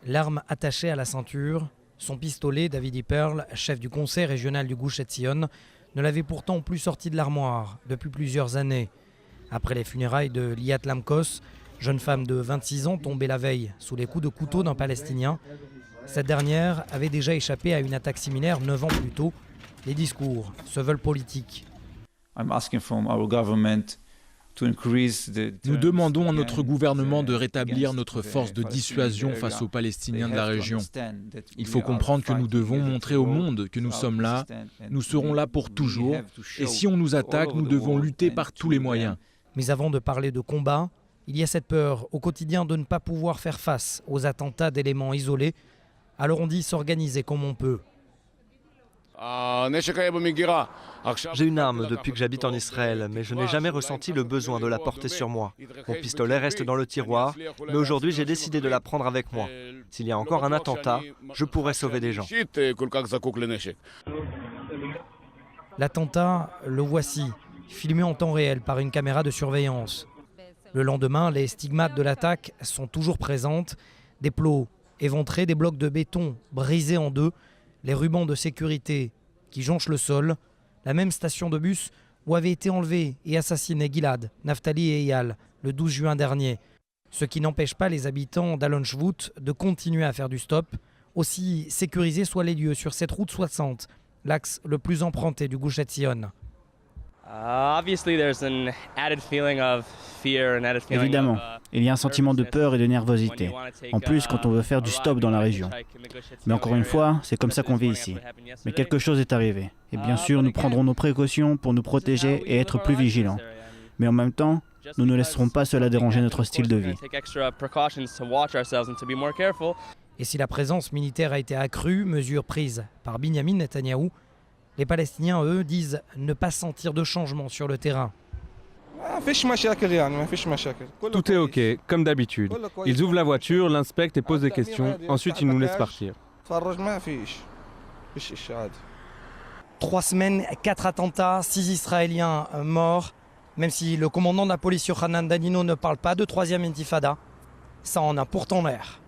l'arme attachée à la ceinture. Son pistolet, Davidi Perl, chef du conseil régional du Gush Etzion, ne l'avait pourtant plus sorti de l'armoire depuis plusieurs années. Après les funérailles de Liat Lamkos, jeune femme de 26 ans tombée la veille sous les coups de couteau d'un Palestinien, cette dernière avait déjà échappé à une attaque similaire 9 ans plus tôt. Les discours se veulent politiques. Nous demandons à notre gouvernement de rétablir notre force de dissuasion face aux Palestiniens de la région. Il faut comprendre que nous devons montrer au monde que nous sommes là, nous serons là pour toujours, et si on nous attaque, nous devons lutter par tous les moyens. Mais avant de parler de combat, il y a cette peur au quotidien de ne pas pouvoir faire face aux attentats d'éléments isolés. Alors on dit s'organiser comme on peut. J'ai une arme depuis que j'habite en Israël, mais je n'ai jamais ressenti le besoin de la porter sur moi. Mon pistolet reste dans le tiroir, mais aujourd'hui j'ai décidé de la prendre avec moi. S'il y a encore un attentat, je pourrai sauver des gens. L'attentat, le voici, filmé en temps réel par une caméra de surveillance. Le lendemain, les stigmates de l'attaque sont toujours présentes. Des plots éventrés, des blocs de béton brisés en deux, les rubans de sécurité qui jonchent le sol, la même station de bus où avaient été enlevés et assassinés Gilad, Naftali et Eyal le 12 juin dernier. Ce qui n'empêche pas les habitants d'Alon Shvut de continuer à faire du stop, aussi sécurisés soient les lieux sur cette route 60, l'axe le plus emprunté du Gush Etzion. Évidemment, il y a un sentiment de peur et de nervosité. En plus, quand on veut faire du stop dans la région. Mais encore une fois, c'est comme ça qu'on vit ici. Mais quelque chose est arrivé. Et bien sûr, nous prendrons nos précautions pour nous protéger et être plus vigilants. Mais en même temps, nous ne laisserons pas cela déranger notre style de vie. Et si la présence militaire a été accrue, mesure prise par Binyamin Netanyahou, les Palestiniens, eux, disent ne pas sentir de changement sur le terrain. Tout est OK, comme d'habitude. Ils ouvrent la voiture, l'inspectent et posent des questions. Ensuite, ils nous laissent partir. 3 semaines, 4 attentats, 6 Israéliens morts. Même si le commandant de la police, Yochanan Danino, ne parle pas de 3e intifada, ça en a pourtant l'air.